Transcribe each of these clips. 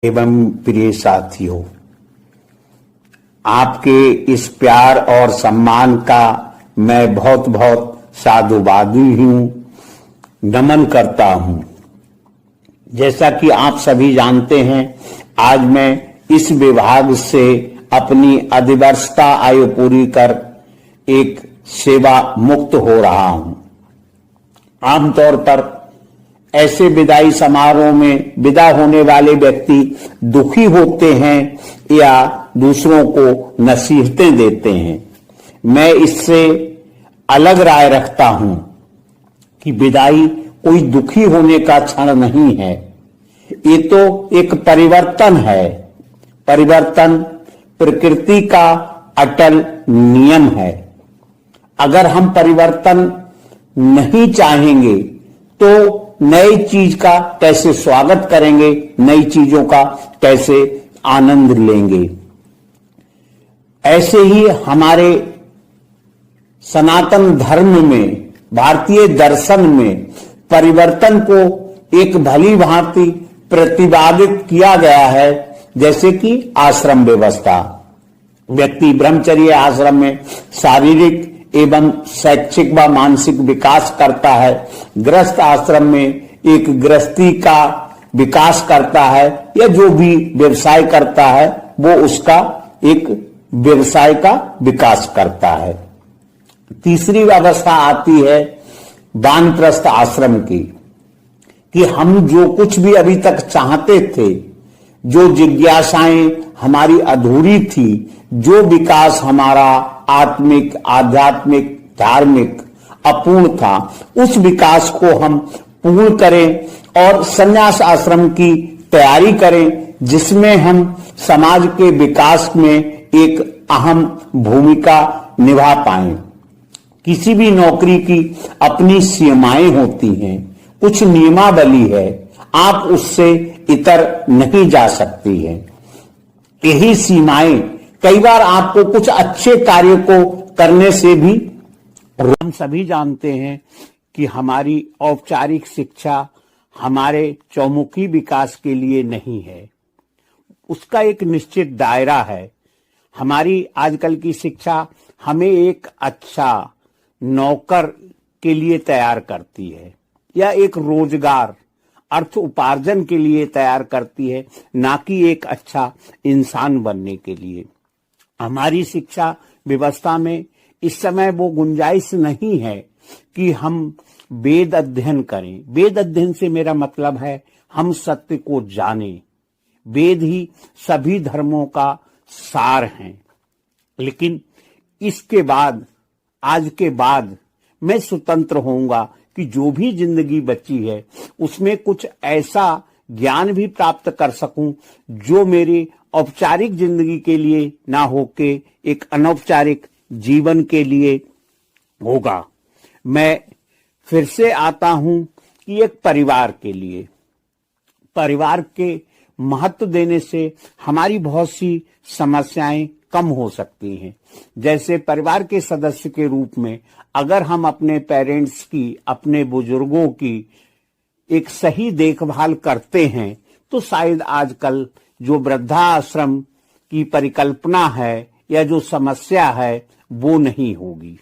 एवं प्रिय साथियों, आपके इस प्यार और सम्मान का मैं बहुत बहुत साधुवादी हूं, नमन करता हूं। जैसा कि आप सभी जानते हैं, आज मैं इस विभाग से अपनी अधिवर्षता आयु पूरी कर एक सेवा मुक्त हो रहा हूं। आमतौर पर ऐसे विदाई समारोह में विदा होने वाले व्यक्ति दुखी होते हैं या दूसरों को नसीहतें देते हैं। मैं इससे अलग राय रखता हूं कि विदाई कोई दुखी होने का क्षण नहीं है। ये तो एक परिवर्तन है। परिवर्तन प्रकृति का अटल नियम है। अगर हम परिवर्तन नहीं चाहेंगे तो नई चीज का कैसे स्वागत करेंगे, नई चीजों का कैसे आनंद लेंगे। ऐसे ही हमारे सनातन धर्म में, भारतीय दर्शन में परिवर्तन को एक भली भांति प्रतिपादित किया गया है। जैसे कि आश्रम व्यवस्था, व्यक्ति ब्रह्मचर्य आश्रम में शारीरिक एवं शैक्षिक व मानसिक विकास करता है। गृहस्थ आश्रम में एक गृहस्थी का विकास करता है, या जो भी व्यवसाय करता है वो उसका एक व्यवसाय का विकास करता है। तीसरी अवस्था आती है वानप्रस्थ आश्रम की, कि हम जो कुछ भी अभी तक चाहते थे, जो जिज्ञासाएं हमारी अधूरी थी, जो विकास हमारा आत्मिक, आध्यात्मिक, धार्मिक अपूर्ण था, उस विकास को हम पूर्ण करें और संन्यास आश्रम की तैयारी करें, जिसमें हम समाज के विकास में एक अहम भूमिका निभा पाएं। किसी भी नौकरी की अपनी सीमाएं होती हैं, कुछ नियमावली है, आप उससे इतर नहीं जा सकती है। यही सीमाएं कई बार आपको कुछ अच्छे कार्य को करने से भी, हम सभी जानते हैं कि हमारी औपचारिक शिक्षा हमारे चौमुखी विकास के लिए नहीं है। उसका एक निश्चित दायरा है। हमारी आजकल की शिक्षा हमें एक अच्छा नौकर के लिए तैयार करती है, या एक रोजगार अर्थ उपार्जन के लिए तैयार करती है, ना कि एक अच्छा इंसान बनने के लिए। हमारी शिक्षा व्यवस्था में इस समय वो गुंजाइश नहीं है कि हम वेद अध्ययन करें। वेद अध्ययन से मेरा मतलब है हम सत्य को जानें। वेद ही सभी धर्मों का सार हैं। लेकिन इसके बाद, आज के बाद मैं स्वतंत्र होऊंगा कि जो भी जिंदगी बची है उसमें कुछ ऐसा ज्ञान भी प्राप्त कर सकूं जो मेरी औपचारिक जिंदगी के लिए ना होके एक अनौपचारिक जीवन के लिए होगा। मैं फिर से आता हूं कि एक परिवार के लिए, परिवार के महत्व देने से हमारी बहुत सी समस्याएं कम हो सकती हैं। जैसे परिवार के सदस्य के रूप में अगर हम अपने पेरेंट्स की, अपने बुजुर्गों की एक सही देखभाल करते हैं तो शायद आजकल जो वृद्धाश्रम की परिकल्पना है या जो समस्या है वो नहीं होगी।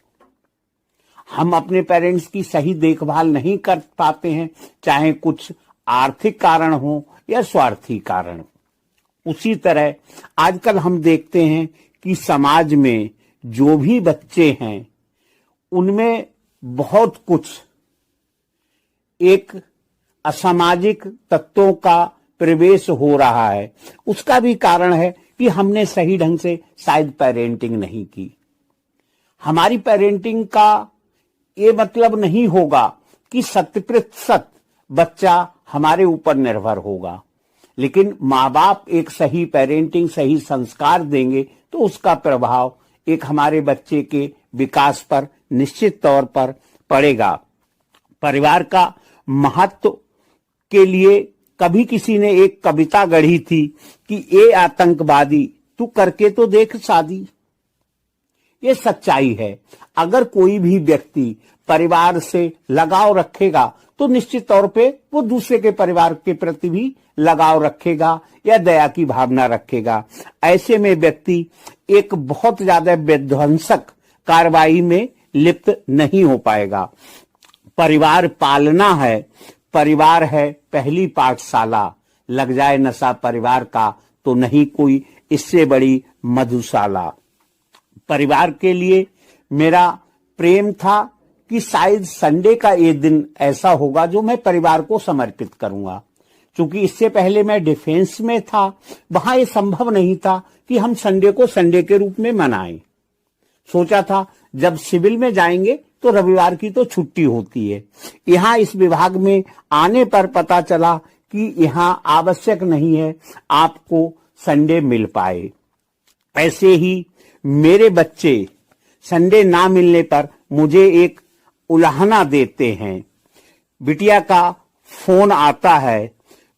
हम अपने पेरेंट्स की सही देखभाल नहीं कर पाते हैं, चाहे कुछ आर्थिक कारण हो या स्वार्थी कारण। उसी तरह आजकल हम देखते हैं कि समाज में जो भी बच्चे हैं उनमें बहुत कुछ एक असामाजिक तत्वों का प्रवेश हो रहा है। उसका भी कारण है कि हमने सही ढंग से शायद पेरेंटिंग नहीं की। हमारी पेरेंटिंग का ये मतलब नहीं होगा कि 100% बच्चा हमारे ऊपर निर्भर होगा, लेकिन माँ बाप एक सही पेरेंटिंग, सही संस्कार देंगे तो उसका प्रभाव एक हमारे बच्चे के विकास पर निश्चित तौर पर पड़ेगा। परिवार का महत्व के लिए कभी किसी ने एक कविता गढ़ी थी कि ए आतंकवादी तू करके तो देख शादी। ये सच्चाई है। अगर कोई भी व्यक्ति परिवार से लगाव रखेगा तो निश्चित तौर पे वो दूसरे के परिवार के प्रति भी लगाव रखेगा या दया की भावना रखेगा। ऐसे में व्यक्ति एक बहुत ज्यादा विध्वंसक कार्रवाई में लिप्त नहीं हो पाएगा। परिवार पालना है, परिवार है पहली पाठशाला, लग जाए नशा परिवार का तो नहीं कोई इससे बड़ी मधुशाला। परिवार के लिए मेरा प्रेम था कि शायद संडे का ये दिन ऐसा होगा जो मैं परिवार को समर्पित करूंगा। क्योंकि इससे पहले मैं डिफेंस में था, वहां ये संभव नहीं था कि हम संडे को संडे के रूप में मनाएं। सोचा था जब सिविल में जाएंगे तो रविवार की तो छुट्टी होती है। यहाँ इस विभाग में आने पर पता चला कि यहाँ आवश्यक नहीं है आपको संडे मिल पाए। ऐसे ही मेरे बच्चे संडे ना मिलने पर मुझे एक उलाहना देते हैं। बिटिया का फोन आता है,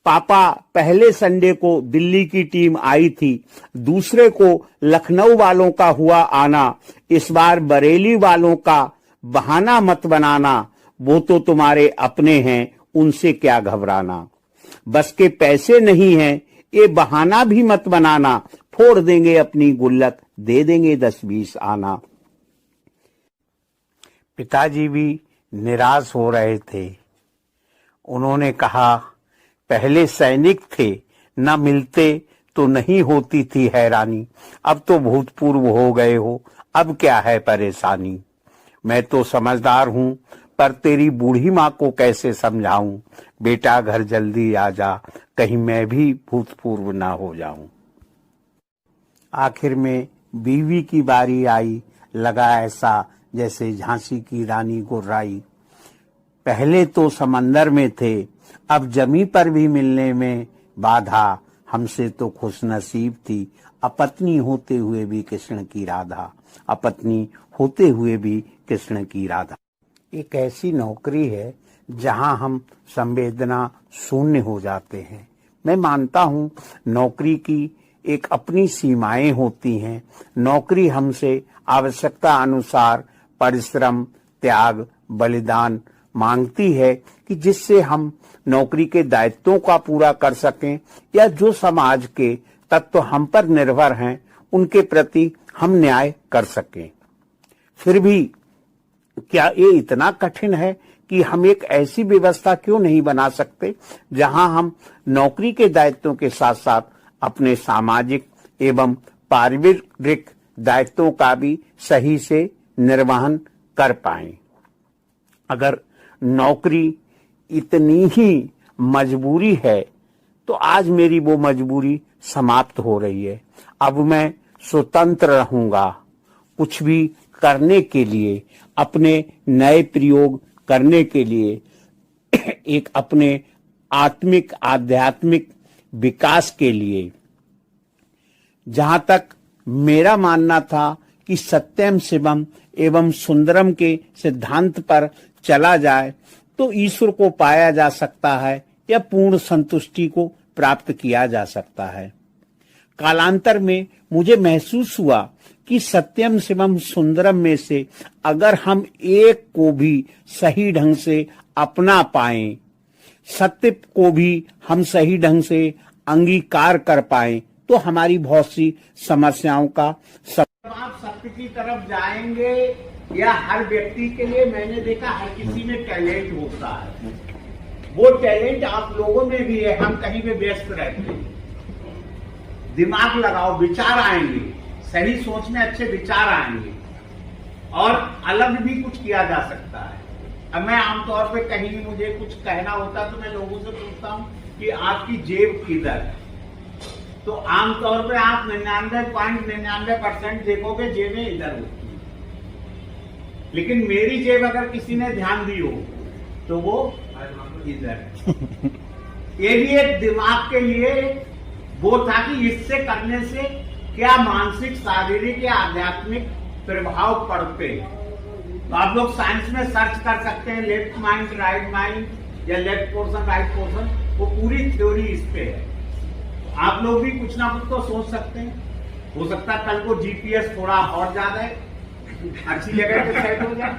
पापा पहले संडे को दिल्ली की टीम आई थी, दूसरे को लखनऊ वालों का हुआ आना, इस बार बरेली वालों का बहाना मत बनाना, वो तो तुम्हारे अपने हैं, उनसे क्या घबराना। बस के पैसे नहीं हैं, ये बहाना भी मत बनाना, फोड़ देंगे अपनी गुल्लक, दे देंगे 10-20 आना। पिताजी भी निराश हो रहे थे। उन्होंने कहा, पहले सैनिक थे, न मिलते तो नहीं होती थी हैरानी, अब तो भूतपूर्व हो गए हो, अब क्या है परेशानी। मैं तो समझदार हूं, पर तेरी बूढ़ी माँ को कैसे समझाऊं, बेटा घर जल्दी आ जा, कहीं मैं भी भूतपूर्व ना हो जाऊं। आखिर में बीवी की बारी आई, लगा ऐसा जैसे झांसी की रानी गुर्राई। पहले तो समंदर में थे, अब जमी पर भी मिलने में बाधा, हमसे तो खुशनसीब थी, अपत्नी होते हुए भी कृष्ण की राधा, अपत्नी होते हुए भी कृष्ण की राधा। एक ऐसी नौकरी है जहां हम संवेदना शून्य हो जाते हैं। मैं मानता हूं नौकरी की एक अपनी सीमाएं होती हैं। नौकरी हमसे आवश्यकता अनुसार परिश्रम, त्याग, बलिदान मांगती है कि जिससे हम नौकरी के दायित्वों का पूरा कर सकें या जो समाज के तत्व हम पर निर्भर हैं उनके प्रति हम न्याय कर सकें। फिर भी क्या ये इतना कठिन है कि हम एक ऐसी व्यवस्था क्यों नहीं बना सकते जहां हम नौकरी के दायित्वों के साथ साथ अपने सामाजिक एवं पारिवारिक दायित्वों का भी सही से निर्वहन कर पाएं। अगर नौकरी इतनी ही मजबूरी है तो आज मेरी वो मजबूरी समाप्त हो रही है। अब मैं स्वतंत्र रहूंगा, कुछ भी करने के लिए, अपने नए प्रयोग करने के लिए, एक अपने आत्मिक आध्यात्मिक विकास के लिए। जहां तक मेरा मानना था कि सत्यम शिवम एवं सुंदरम के सिद्धांत पर चला जाए तो ईश्वर को पाया जा सकता है या पूर्ण संतुष्टि को प्राप्त किया जा सकता है। कालांतर में मुझे महसूस हुआ कि सत्यम शिवम सुंदरम में से अगर हम एक को भी सही ढंग से अपना पाएं, सत्य को भी हम सही ढंग से अंगीकार कर पाएं, तो हमारी बहुत सी समस्याओं का आप सत्य की तरफ जाएंगे। या हर व्यक्ति के लिए मैंने देखा हर किसी में टैलेंट होता है, वो टैलेंट आप लोगों में भी है। हम कहीं पे व्यस्त रहते हैं, दिमाग लगाओ, विचार आएंगे, सही सोच में अच्छे विचार आएंगे और अलग भी कुछ किया जा सकता है। अब मैं आमतौर पे कहीं भी मुझे कुछ कहना होता है तो मैं लोगों से पूछता हूं कि आपकी जेब किधर है, तो आमतौर पे आप 99.99% देखोगे जेबें इधर होती है। लेकिन मेरी जेब अगर किसी ने ध्यान दी हो तो वो इधर है। ये भी एक दिमाग के लिए वो था कि इससे करने से क्या मानसिक, शारीरिक या आध्यात्मिक प्रभाव पड़ते हैं। तो आप लोग साइंस में सर्च कर सकते हैं, लेफ्ट माइंड राइट माइंड या लेफ्ट पोर्शन राइट पोर्शन, वो पूरी थ्योरी इस पे है। आप लोग भी कुछ ना कुछ तो सोच सकते हैं। हो सकता है कल को जीपीएस थोड़ा और ज्यादा अच्छी जगह पे साइड हो जाए।